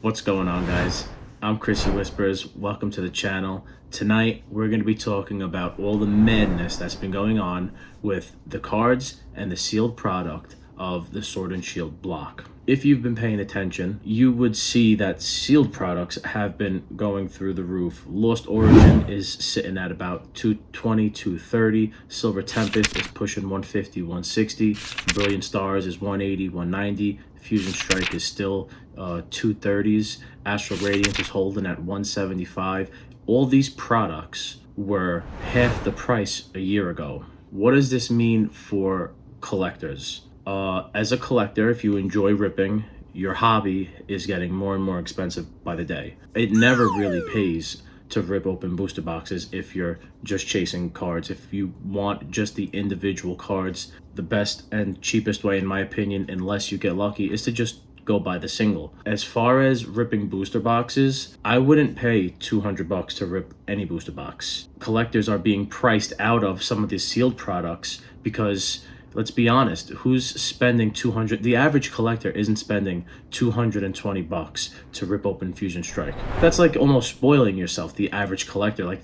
What's going on, guys? I'm Chrissy Whispers. Welcome to the channel. Tonight, we're going to be talking about all the madness that's been going on with the cards and the sealed product of the Sword and Shield block. If you've been paying attention, you would see that sealed products have been going through the roof. Lost Origin is sitting at about 220, 230. Silver Tempest is pushing 150, 160. Brilliant Stars is 180, 190. Fusion Strike is still 230s. Astral Radiance is holding at 175. All these products were half the price a year ago. What does this mean for collectors? As a collector, if you enjoy ripping, your hobby is getting more and more expensive by the day. It never really pays to rip open booster boxes if you're just chasing cards. If you want just the individual cards, the best and cheapest way, in my opinion, unless you get lucky, is to just go buy the single. As far as ripping booster boxes, I wouldn't pay $200 to rip any booster box. Collectors are being priced out of some of these sealed products because, let's be honest, who's spending 200? The average collector isn't spending $220 to rip open Fusion Strike. That's like almost spoiling yourself, the average collector.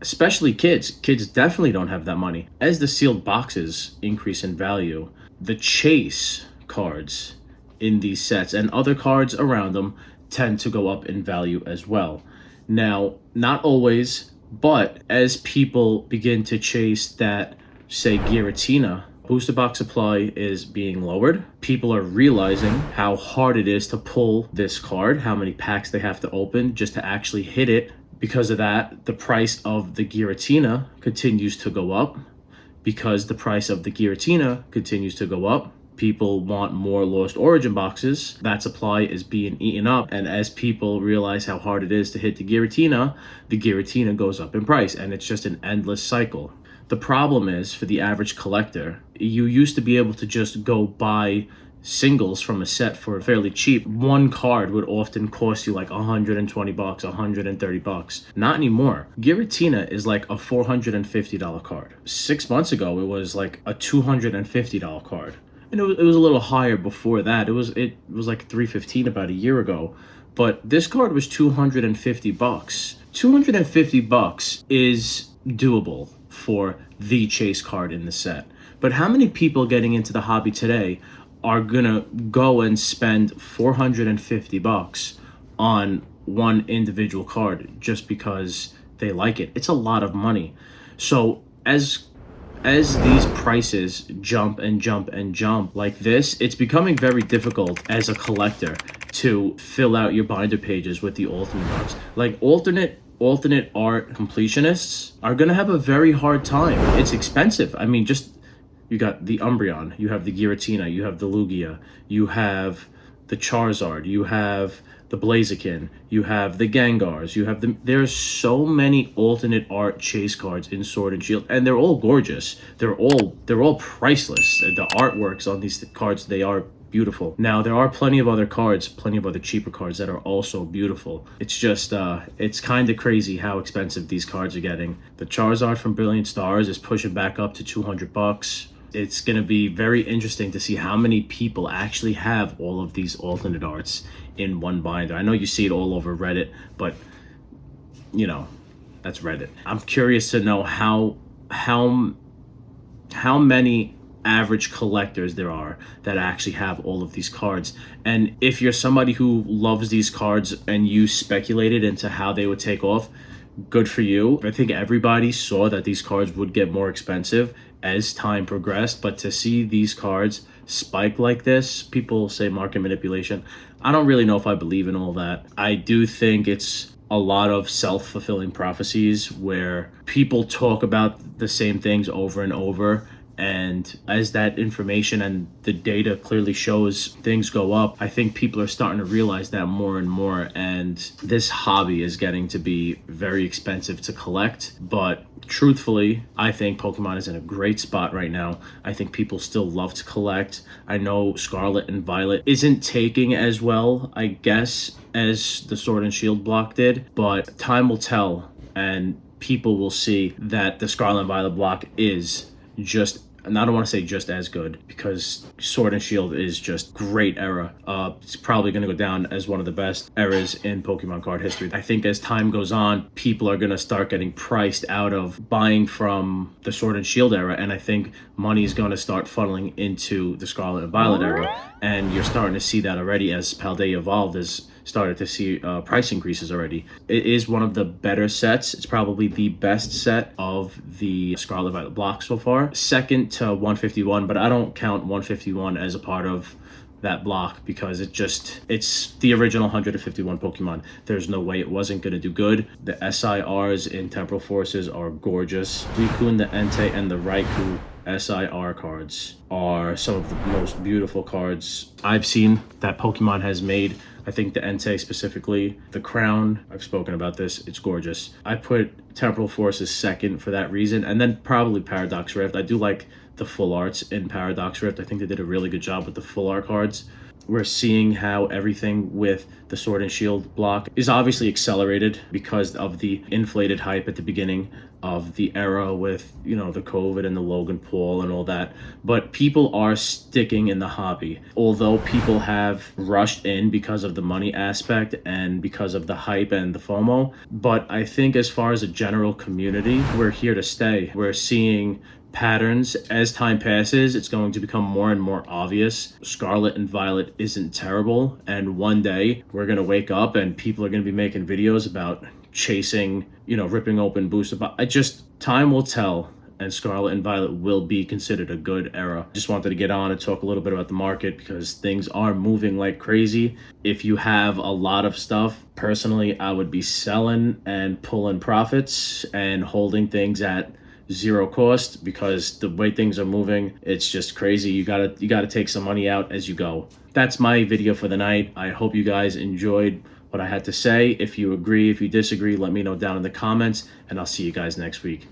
Especially kids. Kids definitely don't have that money. As the sealed boxes increase in value, the chase cards in these sets and other cards around them tend to go up in value as well. Now, not always, but as people begin to chase that, say, Giratina, booster box supply is being lowered. People are realizing how hard it is to pull this card, how many packs they have to open just to actually hit it. Because of that, the price of the Giratina continues to go up. Because the price of the Giratina continues to go up, people want more Lost Origin boxes. That supply is being eaten up. And as people realize how hard it is to hit the Giratina goes up in price. And it's just an endless cycle. The problem is, for the average collector, you used to be able to just go buy singles from a set for fairly cheap. One card would often cost you like $120, $130. Not anymore. Giratina is like a $450 card. 6 months ago, it was like a $250 card. And it was a little higher before that. It was like $315 about a year ago. But this card was $250. $250 is doable for the chase card in the set. But how many people getting into the hobby today are gonna go and spend $450 on one individual card just because they like it? It's a lot of money. So as these prices jump and jump and jump like this, it's becoming very difficult as a collector to fill out your binder pages with the alternate arts. Like alternate art completionists are gonna have a very hard time. It's expensive. I mean, just, you got the Umbreon, you have the Giratina, you have the Lugia, you have the Charizard, you have the Blaziken, you have the Gengars, there's so many alternate art chase cards in Sword and Shield, and they're all gorgeous. They're all priceless. The artworks on these cards, they are beautiful. Now, there are plenty of other cards, plenty of other cheaper cards that are also beautiful. It's just, it's kind of crazy how expensive these cards are getting. The Charizard from Brilliant Stars is pushing back up to $200. It's going to be very interesting to see how many people actually have all of these alternate arts in one binder. I know you see it all over Reddit, but, you know, that's Reddit. I'm curious to know how many average collectors there are that actually have all of these cards. And if you're somebody who loves these cards and you speculated into how they would take off, good for you. I think everybody saw that these cards would get more expensive as time progressed, but to see these cards spike like this, people say market manipulation. I don't really know if I believe in all that. I do think it's a lot of self-fulfilling prophecies where people talk about the same things over and over. And as that information and the data clearly shows things go up, I think people are starting to realize that more and more. And this hobby is getting to be very expensive to collect. But truthfully, I think Pokemon is in a great spot right now. I think people still love to collect. I know Scarlet and Violet isn't taking as well, I guess, as the Sword and Shield block did. But time will tell, and people will see that the Scarlet and Violet block is just and I don't want to say just as good, because Sword and Shield is just great era. It's probably going to go down as one of the best eras in Pokemon card history. I think as time goes on, people are going to start getting priced out of buying from the Sword and Shield era, and I think money is going to start funneling into the Scarlet and Violet era, and you're starting to see that already as Paldea Evolved is started to see price increases already. It is one of the better sets. It's probably the best set of the Scarlet Violet block so far. Second to 151, but I don't count 151 as a part of that block because it's the original 151 Pokemon. There's no way it wasn't going to do good. The SIRs in Temporal Forces are gorgeous. Suicune, the Entei, and the Raikou SIR cards are some of the most beautiful cards I've seen that Pokemon has made. I think the Entei specifically, the crown, I've spoken about this, it's gorgeous. I put Temporal Forces second for that reason, and then probably Paradox Rift. I do like the full arts in Paradox Rift. I think they did a really good job with the full art cards. We're seeing how everything with the Sword and Shield block is obviously accelerated because of the inflated hype at the beginning of the era with, the COVID and the Logan Paul and all that. But people are sticking in the hobby. Although people have rushed in because of the money aspect and because of the hype and the FOMO. But I think as far as a general community, we're here to stay. We're seeing patterns as time passes. It's going to become more and more obvious. Scarlet and Violet isn't terrible, and one day we're going to wake up and people are going to be making videos about chasing, ripping open booster boxes. Time will tell, and Scarlet and Violet will be considered a good era. Just wanted to get on and talk a little bit about the market because things are moving like crazy. If you have a lot of stuff, personally, I would be selling and pulling profits and holding things at zero cost, because the way things are moving, it's just crazy. You gotta take some money out as you go. That's my video for the night. I hope you guys enjoyed what I had to say. If you agree, if you disagree, let me know down in the comments, and I'll see you guys next week.